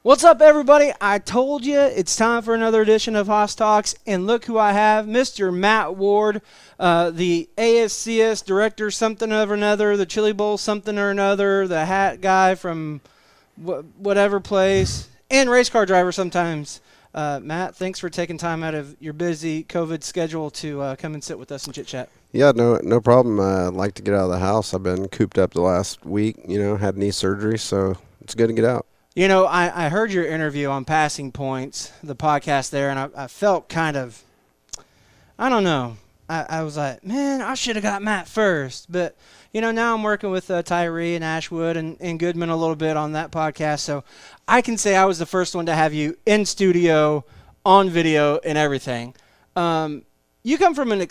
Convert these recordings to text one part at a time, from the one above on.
What's up, everybody? I told you it's time for another edition of Haas Talks, and look who I have, Mr. Matt Ward, the ASCS director something or another, the Chili Bowl something or another, the hat guy from whatever place, and race car driver sometimes. Matt, thanks for taking time out of your busy COVID schedule to come and sit with us and chit-chat. Yeah, no problem. I'd like to get out of the house. I've been cooped up the last week, had knee surgery, so it's good to get out. You know, I heard your interview on Passing Points, the podcast there, and I felt kind of, I don't know. I was like, man, I should have got Matt first. But, now I'm working with Tyree and Ashwood and Goodman a little bit on that podcast. So I can say I was the first one to have you in studio, on video, and everything. You come from an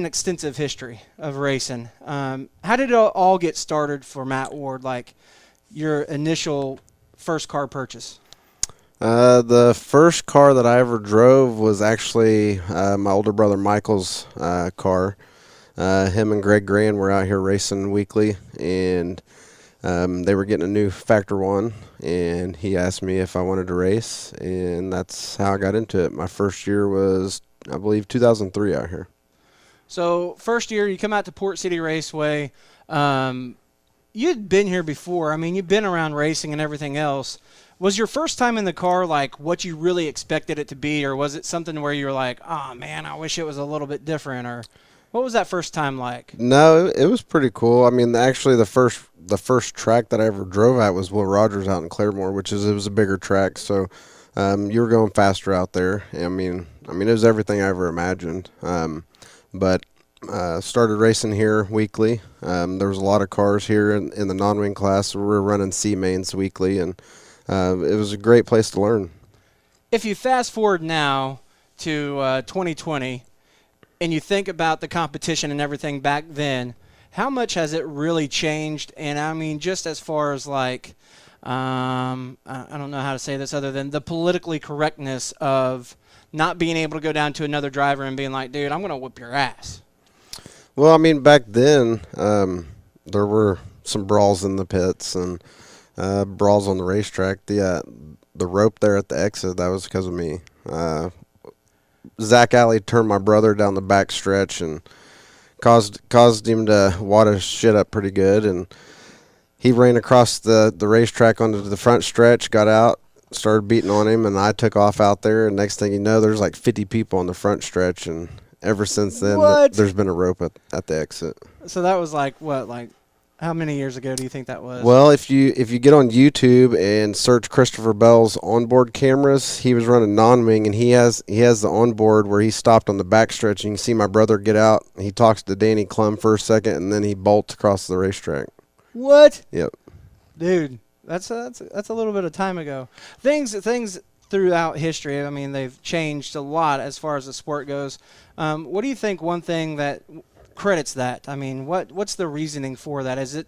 extensive history of racing. How did it all get started for Matt Ward, like your initial first car purchase? The first car that I ever drove was actually my older brother Michael's car. Him and Greg Grand were out here racing weekly, and they were getting a new Factor 1, and he asked me if I wanted to race, and that's how I got into it. My first year was, I believe, 2003 out here. So first year, you come out to Port City Raceway. You'd been here before. I mean, you've been around racing and everything else. Was your first time in the car like what you really expected it to be, or was it something where you were like, oh, man, I wish it was a little bit different, or what was that first time like? No, it was pretty cool. I mean, actually, the first track that I ever drove at was Will Rogers out in Claremore, it was a bigger track, so you were going faster out there. I mean, it was everything I ever imagined. But started racing here weekly. There was a lot of cars here in the non-wing class. We were running C-mains weekly, and it was a great place to learn. If you fast forward now to 2020 and you think about the competition and everything back then, how much has it really changed? And I mean, just as far as like, I don't know how to say this other than the politically correctness of not being able to go down to another driver and being like, dude, I'm going to whip your ass. Well, I mean, back then there were some brawls in the pits and brawls on the racetrack. The rope there at the exit, that was because of me. Zach Alley turned my brother down the back stretch and caused him to wad his shit up pretty good. And he ran across the racetrack onto the front stretch, got out, started beating on him, and I took off out there. And next thing you know, there's like 50 people on the front stretch, and ever since then, there's been a rope at the exit. So that was like what, like how many years ago do you think that was? Well, if you get on YouTube and search Christopher Bell's onboard cameras, he was running non-wing, and he has the onboard where he stopped on the backstretch, and you can see my brother get out. He talks to Danny Klum for a second, and then he bolts across the racetrack. What? Yep. Dude, that's a little bit of time ago. Things throughout history, I mean, they've changed a lot as far as the sport goes. What do you think one thing that credits that? I mean, what's the reasoning for that? Is it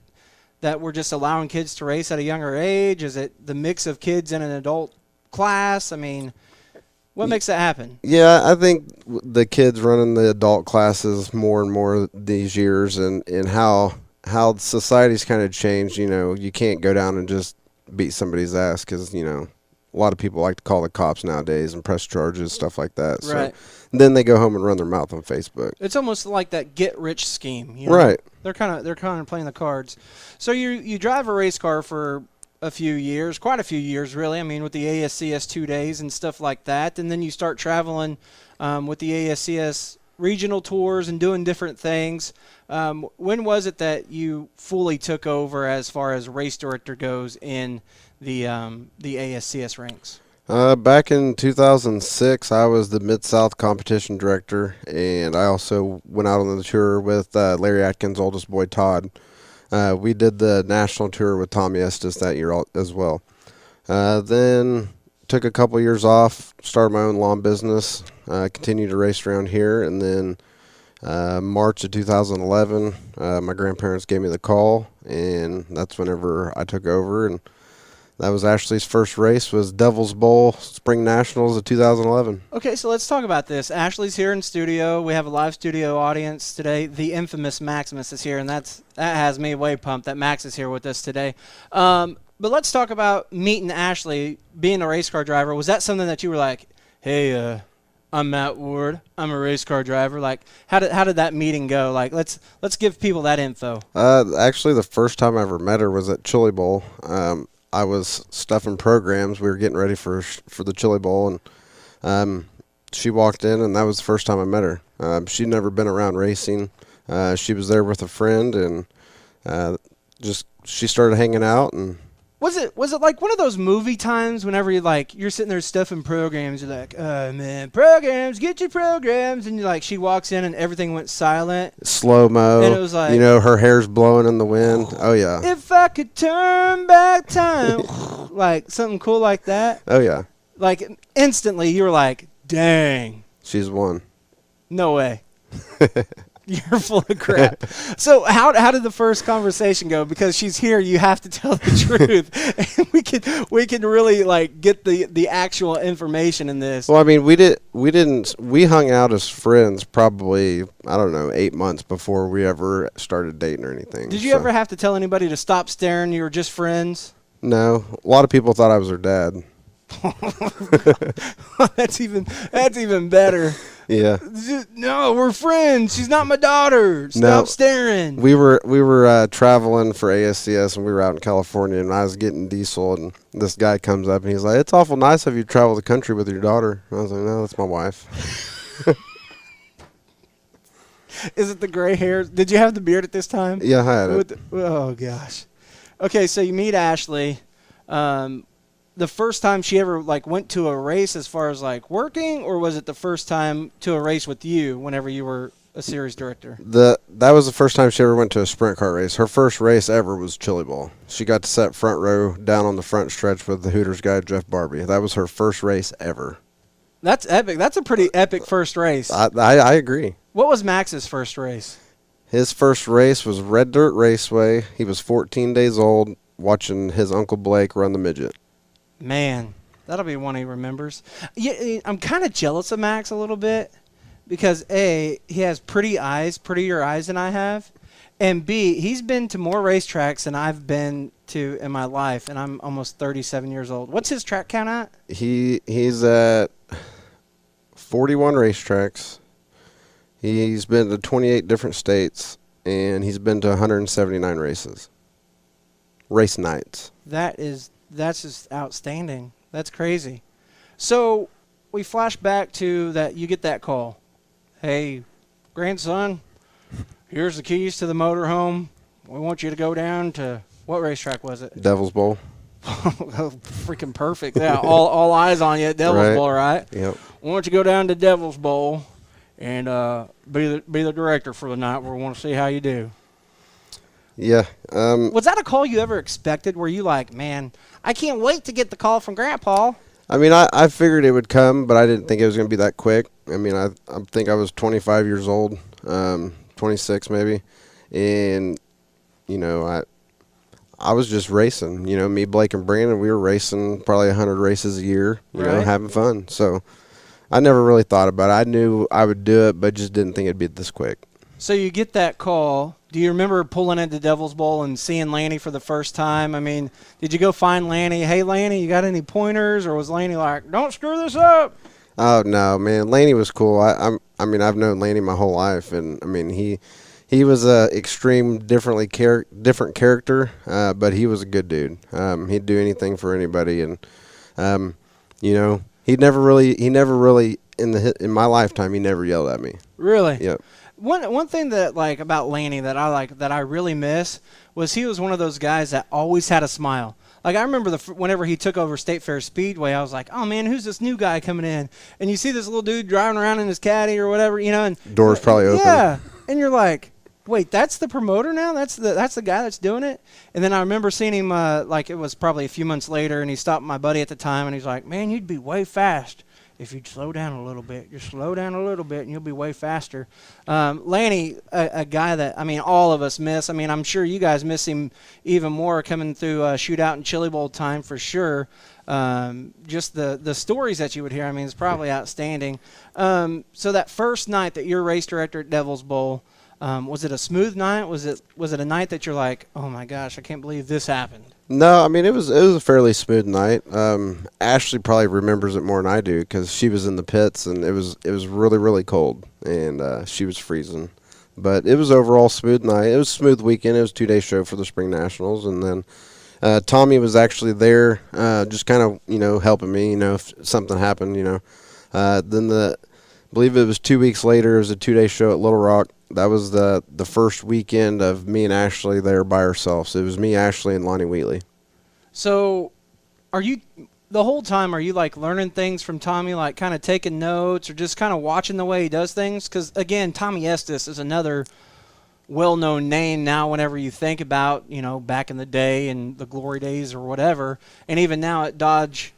that we're just allowing kids to race at a younger age? Is it the mix of kids in an adult class? I mean, what makes that happen? Yeah, I think the kids running the adult classes more and more these years, and how society's kind of changed. You can't go down and just beat somebody's ass because, a lot of people like to call the cops nowadays and press charges, stuff like that. Right. So then they go home and run their mouth on Facebook. It's almost like that get-rich scheme. Right. They're kind of playing the cards. So you drive a race car for a few years, quite a few years, really. I mean, with the ASCS 2 days and stuff like that, and then you start traveling with the ASCS regional tours and doing different things. When was it that you fully took over as far as race director goes in the ASCS ranks? Back in 2006, I was the Mid-South competition director, and I also went out on the tour with Larry Atkins' oldest boy, Todd. We did the national tour with Tommy Estes that year as well. Then took a couple years off, started my own lawn business, continued to race around here, and then March of 2011, my grandparents gave me the call, and that's whenever I took over, and that was Ashley's first race, was Devil's Bowl Spring Nationals of 2011. Okay, so let's talk about this. Ashley's here in studio. We have a live studio audience today. The infamous Maximus is here, and that has me way pumped that Max is here with us today. But let's talk about meeting Ashley, being a race car driver. Was that something that you were like, hey, I'm Matt Ward, I'm a race car driver? Like, how did that meeting go? Like, let's give people that info. Actually, the first time I ever met her was at Chili Bowl. I was stuffing programs. We were getting ready for the Chili Bowl, and she walked in, and that was the first time I met her. She'd never been around racing. She was there with a friend, and she started hanging out. And was it like one of those movie times whenever you're sitting there stuffing programs, you're like, oh man, programs, get your programs, and she walks in and everything went silent, slow mo, and it was like, her hair's blowing in the wind. Oh yeah. If I could turn back time, like something cool like that. Oh yeah. Like instantly, you were like, dang, she's one. No way. You're full of crap. So how did the first conversation go? Because she's here, you have to tell the truth. And we can really get the actual information in this. Well, I mean, we hung out as friends probably, I don't know, 8 months before we ever started dating or anything. Did you ever have to tell anybody to stop staring? You were just friends? No. A lot of people thought I was her dad. That's even better. Yeah. No, we're friends. She's not my daughter. Stop staring. We were traveling for ASCS, and we were out in California, and I was getting diesel, and this guy comes up, and he's like, "It's awful nice of you to travel the country with your daughter." And I was like, "No, that's my wife." Is it the gray hair? Did you have the beard at this time? Yeah, I had it. Oh gosh. Okay, so you meet Ashley. The first time she ever went to a race as far as working, or was it the first time to a race with you whenever you were a series director? That was the first time she ever went to a sprint car race. Her first race ever was Chili Bowl. She got to sit front row down on the front stretch with the Hooters guy, Jeff Barbie. That was her first race ever. That's epic. That's a pretty epic first race. I agree. What was Max's first race? His first race was Red Dirt Raceway. He was 14 days old watching his Uncle Blake run the midget. Man, that'll be one he remembers. Yeah, I'm kind of jealous of Max a little bit because, A, he has prettier eyes than I have, and B, he's been to more racetracks than I've been to in my life, and I'm almost 37 years old. What's his track count at? He's at 41 racetracks. He's been to 28 different states, and he's been to 179 races. Race nights. That's just outstanding. That's crazy. So we flash back to that. You get that call. Hey, grandson, here's the keys to the motorhome. We want you to go down to what racetrack was it? Devil's Bowl. Oh, freaking perfect. Yeah, all eyes on you at Devil's Bowl, right? Yep. We want you to go down to Devil's Bowl and be the director for the night. We want to see how you do. Yeah. Was that a call you ever expected? Were you like, man, I can't wait to get the call from Grandpa? I mean, I figured it would come, but I didn't think it was going to be that quick. I mean, I think I was 25 years old, 26 maybe, and I was just racing. Me, Blake, and Brandon, we were racing probably 100 races a year, having fun. So I never really thought about it. I knew I would do it, but just didn't think it'd be this quick. So you get that call. Do you remember pulling into Devil's Bowl and seeing Lanny for the first time? I mean, did you go find Lanny? Hey, Lanny, you got any pointers? Or was Lanny like, don't screw this up? Oh, no, man. Lanny was cool. I mean, I've known Lanny my whole life. And, I mean, he was a extreme different character, but he was a good dude. He'd do anything for anybody. And, he never really, in my lifetime, he never yelled at me. Really? Yep. One thing that about Lanny that I really miss was he was one of those guys that always had a smile. I remember whenever he took over State Fair Speedway, I was like, oh man, who's this new guy coming in? And you see this little dude driving around in his caddy or whatever, and doors probably open. Yeah, and you're like, wait, that's the promoter now? That's the guy that's doing it? And then I remember seeing him it was probably a few months later, and he stopped my buddy at the time, and he's like, man, you'd be way fast if you'd slow down a little bit. Just slow down a little bit, and you'll be way faster. Lanny, a guy that, all of us miss. I'm sure you guys miss him even more coming through Shootout and Chili Bowl time for sure. Just the stories that you would hear, it's probably outstanding. So that first night that you're race director at Devil's Bowl, was it a smooth night? Was it a night that you're like, oh my gosh, I can't believe this happened? No, I mean it was a fairly smooth night. Ashley probably remembers it more than I do because she was in the pits and it was really really cold and she was freezing. But it was overall smooth night. It was a smooth weekend. It was a 2-day show for the Spring Nationals, and then Tommy was actually there, just kind of helping me. If something happened, then I believe it was 2 weeks later. It was a 2-day show at Little Rock. That was the first weekend of me and Ashley there by ourselves. So it was me, Ashley, and Lonnie Wheatley. So, are you the whole time? Are you like learning things from Tommy, like kind of taking notes, or just kind of watching the way he does things? Because again, Tommy Estes is another well-known name now. Whenever you think about back in the day and the glory days or whatever, and even now at Dodge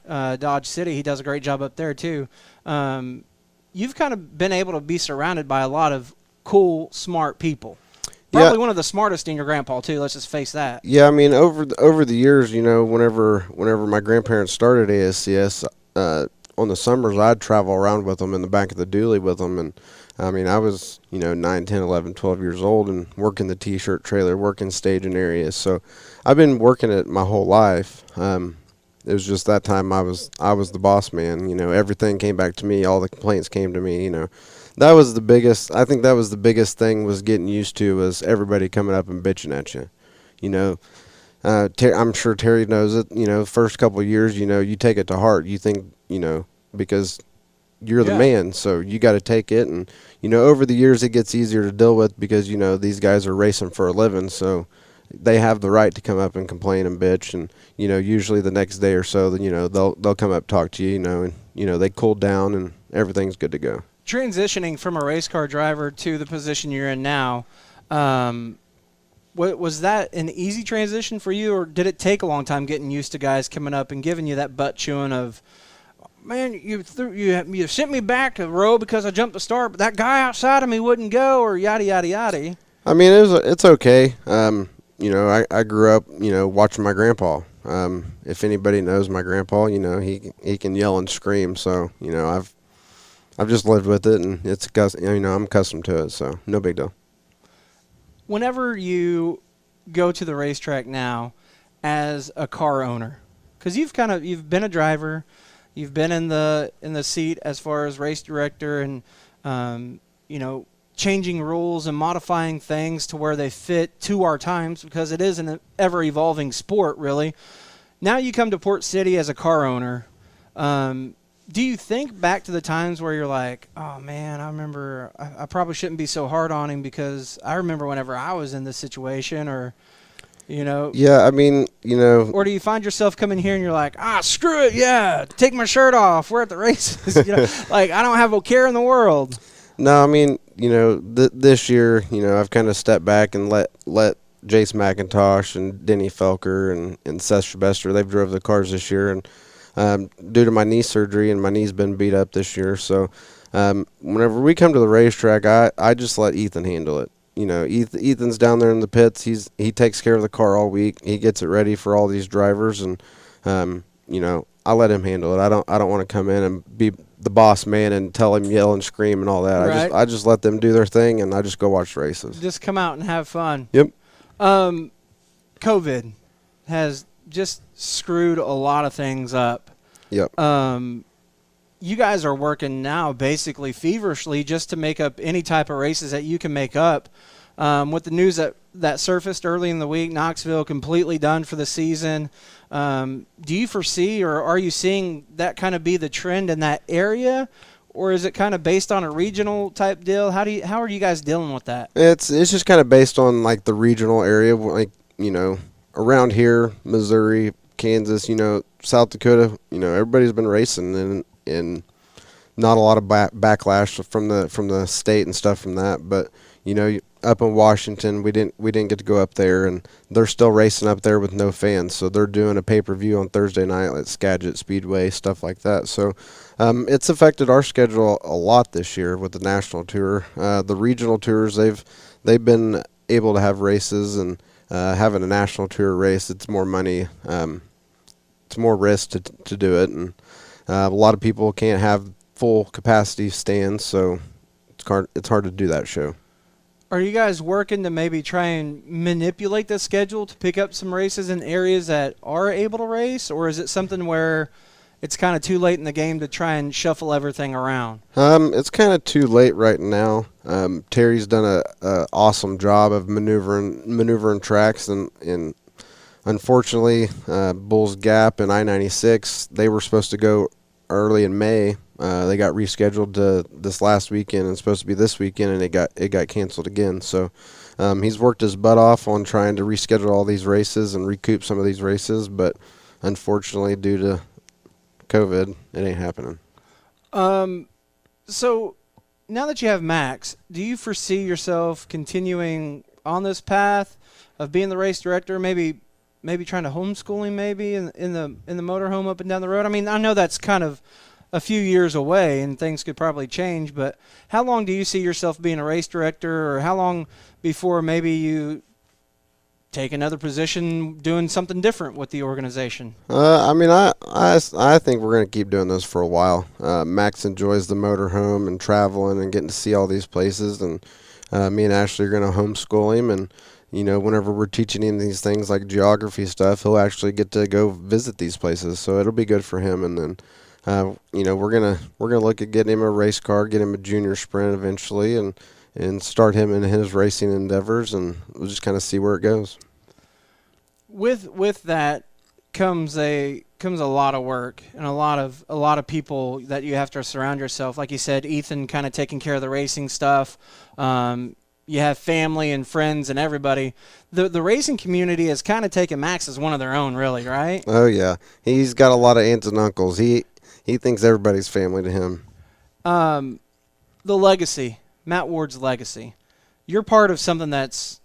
City, he does a great job up there too. You've kind of been able to be surrounded by a lot of cool, smart people. Probably one of the smartest in your grandpa too. Let's just face that. Yeah, I mean over the years, whenever my grandparents started ASCS, on the summers I'd travel around with them in the back of the dually with them, and I mean I was 9, 10, 11, 12 years old and working the T-shirt trailer, working staging areas. So I've been working it my whole life. It was just that time I was the boss man. Everything came back to me. All the complaints came to me. That was the biggest. I think that was the biggest thing, was getting used to, was everybody coming up and bitching at you. I'm sure Terry knows it. First couple of years, you take it to heart. You think, because you're the man, so you got to take it. And over the years, it gets easier to deal with because these guys are racing for a living, so they have the right to come up and complain and bitch. And usually the next day or so, they'll come up, talk to you, and they cool down and everything's good to go. Transitioning from a race car driver to the position you're in now, was that an easy transition for you, or did it take a long time getting used to guys coming up and giving you that butt chewing of, man, you sent me back a row because I jumped the start, but that guy outside of me wouldn't go, or yada yada yada? I mean, it's okay. I grew up watching my grandpa. If anybody knows my grandpa, he can yell and scream. So I've just lived with it, and I'm accustomed to it, so no big deal. Whenever you go to the racetrack now as a car owner, because you've been a driver, you've been in the seat as far as race director, and changing rules and modifying things to where they fit to our times, because it is an ever evolving sport, really. Now you come to Port City as a car owner. Do you think back to the times where you're like, oh, man, I remember I probably shouldn't be so hard on him because I remember whenever I was in this situation, or, Yeah, I mean, Or do you find yourself coming here and you're like, screw it, yeah, take my shirt off, we're at the races. Like, I don't have a care in the world. No, I mean, this year, I've kind of stepped back and let Jace McIntosh and Denny Felker and Seth Shabester, they've drove the cars this year, and due to my knee surgery, and my knee's been beat up this year. So whenever we come to the racetrack, I just let Ethan handle it. Ethan's down there in the pits. He takes care of the car all week. He gets it ready for all these drivers, and I let him handle it. I don't want to come in and be the boss man and tell him yell and scream and all that. Right. I just let them do their thing, and I just go watch races. Just come out and have fun. Yep. COVID has just screwed a lot of things up. Yep. You guys are working now basically feverishly just to make up any type of races that you can make up. With the news that surfaced early in the week, Knoxville completely done for the season. Do you foresee, or are you seeing that kind of be the trend in that area, or is it kind of based on a regional type deal? How are you guys dealing with that? It's just kind of based on like the regional area, like around here, Missouri, Kansas, South Dakota. Everybody's been racing, and not a lot of backlash from the state and stuff from that. But up in Washington, we didn't get to go up there, and they're still racing up there with no fans. So they're doing a pay-per-view on Thursday night at Skagit Speedway, stuff like that. So it's affected our schedule a lot this year with the national tour. The regional tours, they've been able to have races, and having a national tour race, it's more money, it's more risk to do it, and a lot of people can't have full capacity stands, so it's hard to do that show. Are you guys working to maybe try and manipulate the schedule to pick up some races in areas that are able to race, or is it something where it's kind of too late in the game to try and shuffle everything around? It's kind of too late right now. Terry's done a awesome job of maneuvering tracks, and unfortunately, Bulls Gap and I-96, they were supposed to go early in May. They got rescheduled to this last weekend and supposed to be this weekend, and it got canceled again. So he's worked his butt off on trying to reschedule all these races and recoup some of these races, but unfortunately, due to COVID, it ain't happening. So now that you have Max, do you foresee yourself continuing on this path of being the race director? Maybe trying to homeschool him, maybe in the motorhome up and down the road. I mean, I know that's kind of a few years away, and things could probably change. But how long do you see yourself being a race director, or how long before maybe you take another position doing something different with the organization? I mean, I think we're going to keep doing this for a while. Max enjoys the motorhome and traveling and getting to see all these places, and me and Ashley are going to homeschool him, and whenever we're teaching him these things like geography stuff, he'll actually get to go visit these places. So it'll be good for him. And then, we're gonna look at getting him a race car, get him a junior sprint eventually, and start him in his racing endeavors, and we'll just kind of see where it goes. With that comes a lot of work and a lot of people that you have to surround yourself. Like you said, Ethan kind of taking care of the racing stuff. You have family and friends and everybody. The racing community has kind of taken Max as one of their own, really, right? Oh yeah, he's got a lot of aunts and uncles. He thinks everybody's family to him. The legacy, Matt Ward's legacy. You're part of something it's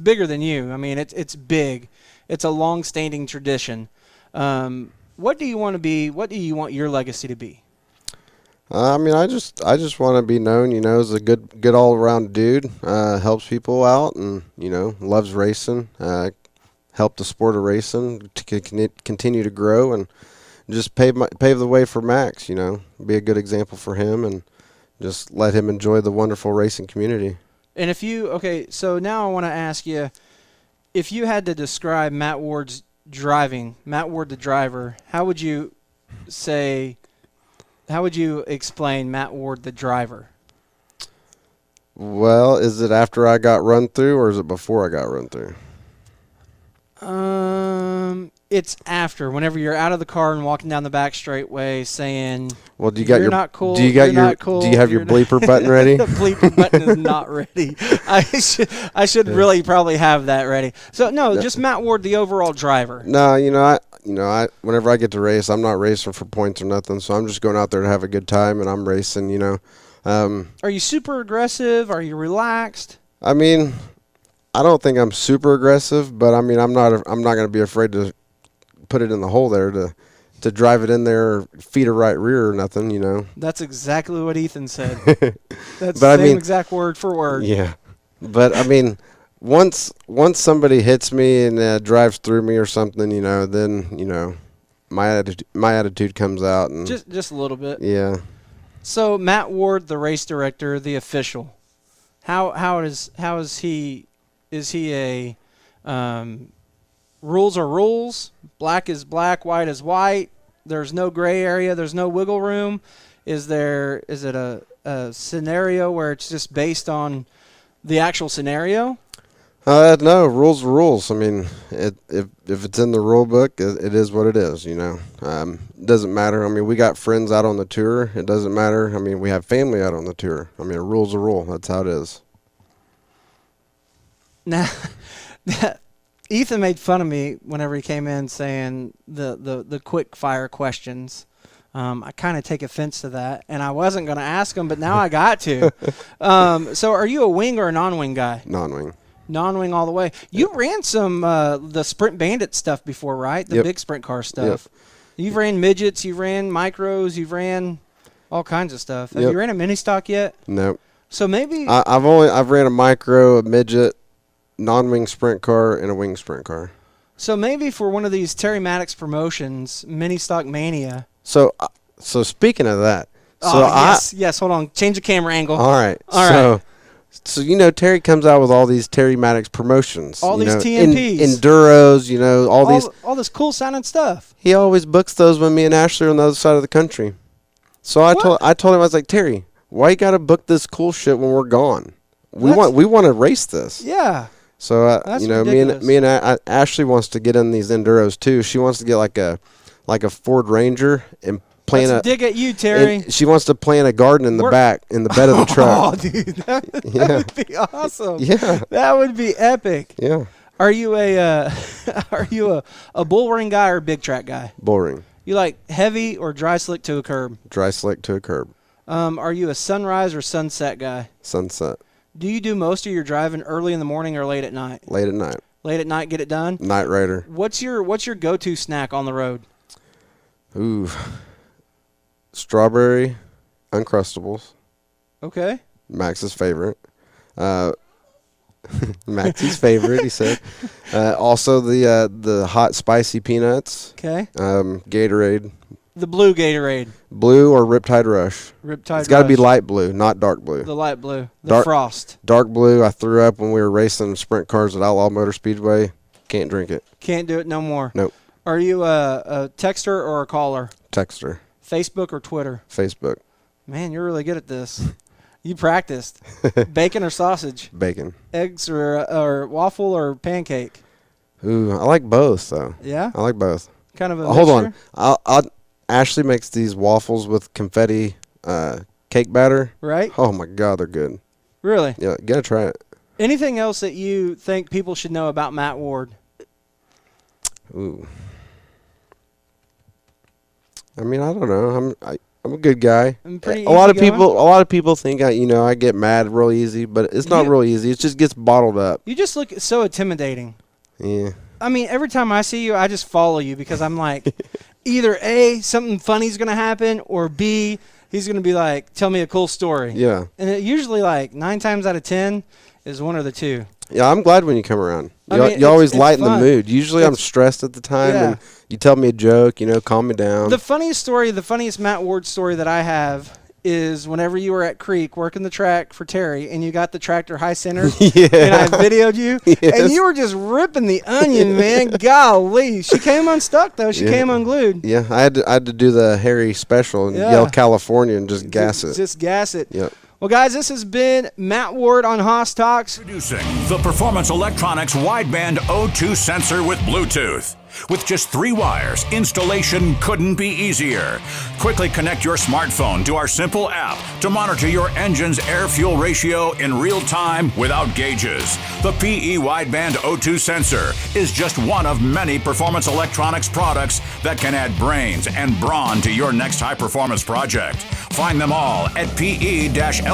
bigger than you. I mean, it's big. It's a long-standing tradition. What do you want to be? What do you want your legacy to be? I mean, I just want to be known, as a good all-around dude. Helps people out, and loves racing. Help the sport of racing to continue to grow, and just pave the way for Max. Be a good example for him, and just let him enjoy the wonderful racing community. And so now I want to ask you, if you had to describe Matt Ward's driving, Matt Ward the driver, how would you explain Matt Ward the driver? Well, is it after I got run through, or is it before I got run through? It's after. Whenever you're out of the car and walking down the back straightaway, saying, "Well, do you got you're your not cool? Do you got your not cool, Do you have your bleeper button ready?" The bleeper button is not ready. I should really probably have that ready. So no, just Matt Ward, the overall driver. No, I whenever I get to race, I'm not racing for points or nothing. So I'm just going out there to have a good time, and I'm racing. Are you super aggressive? Are you relaxed? I mean, I don't think I'm super aggressive, but I mean, I'm not going to be afraid to put it in the hole there to drive it in there, feet or right rear or nothing. That's exactly what Ethan said. That's the same exact word for word. Yeah, but I mean, once somebody hits me and drives through me or something, then my attitude comes out, and just a little bit. Yeah. So Matt Ward, the race director, the official, how is he? Is he a rules are rules, black is black, white is white? There's no gray area. There's no wiggle room. Is it a scenario where it's just based on the actual scenario? No, rules are rules. I mean, if it's in the rule book, it is what it is. Doesn't matter. I mean, we got friends out on the tour. It doesn't matter. I mean, we have family out on the tour. I mean, a rule's a rule. That's how it is. Now, Ethan made fun of me whenever he came in saying the quick fire questions. I kind of take offense to that, and I wasn't going to ask him, but now I got to. So are you a wing or a non-wing guy? Non-wing. Non-wing all the way. You ran some the Sprint Bandit stuff before, right? The big sprint car stuff. Yep. You've ran midgets, you've ran micros, you've ran all kinds of stuff. Have you ran a mini stock yet? Nope. So maybe I've ran a micro, a midget, non-wing sprint car, and a wing sprint car. So maybe for one of these Terry Maddox promotions, Mini Stock Mania. So speaking of that, So yes. Hold on. Change the camera angle. All right. All So Terry comes out with all these Terry Maddox promotions. All these TMPs. Enduros, all this cool sounding stuff. He always books those when me and Ashley are on the other side of the country. So I told him, I was like, Terry, why you got to book this cool shit when we're gone? We want to race this. Yeah. So That's me and Ashley wants to get in these Enduros too. She wants to get like a Ford Ranger and Let's dig at you, Terry. She wants to plant a garden in the back, in the bed of the truck. Oh, dude, that would be awesome. Yeah, that would be epic. Yeah. Are you a bull ring guy or a big track guy? Bull ring. You like heavy or dry slick to a curb? Dry slick to a curb. Are you a sunrise or sunset guy? Sunset. Do you do most of your driving early in the morning or late at night? Late at night. Late at night, get it done. Night rider. What's your go-to snack on the road? Ooh. Strawberry Uncrustables. Okay. Max's favorite. Max's favorite, he said. Also the hot spicy peanuts. Okay. Gatorade. The blue Gatorade. Blue or Riptide Rush. Riptide It's got to be light blue, not dark blue. The light blue. The Frost. Dark blue, I threw up when we were racing sprint cars at Outlaw Motor Speedway. Can't drink it. Can't do it no more. Nope. Are you a texter or a caller? Texter. Facebook or Twitter? Facebook. Man, you're really good at this. You practiced. Bacon or sausage? Bacon. Eggs or waffle or pancake? Ooh, I like both though. Yeah? I like both. Kind of a Hold mixture? on. Ashley makes these waffles with confetti cake batter. Right? Oh my God, they're good. Really? Yeah, you gotta try it. Anything else that you think people should know about Matt Ward? Ooh. I mean, I don't know. I'm a good guy. A lot of people think I get mad real easy, but it's not real easy. It just gets bottled up. You just look so intimidating. Yeah. I mean, every time I see you, I just follow you because I'm like, either A, something funny's going to happen, or B, he's going to be like, tell me a cool story. Yeah. And it usually, like, 9 times out of 10 is one or the two. Yeah, I'm glad when you come around. You always it's lighten fun. the mood. Usually I'm stressed at the time, and you tell me a joke, calm me down. The funniest Matt Ward story that I have is whenever you were at Creek working the track for Terry, and you got the tractor high center, and I videoed you, and you were just ripping the onion, man. Golly. She came unstuck, though. She came unglued. Yeah, I had to do the Harry special and yell California and just gas it. Just gas it. Yep. Well, guys, this has been Matt Ward on Haas Talks. Introducing the Performance Electronics wideband O2 sensor with Bluetooth. With just 3 wires, installation couldn't be easier. Quickly connect your smartphone to our simple app to monitor your engine's air-fuel ratio in real time without gauges. The PE wideband O2 sensor is just one of many Performance Electronics products that can add brains and brawn to your next high-performance project. Find them all at pe-ltd.com.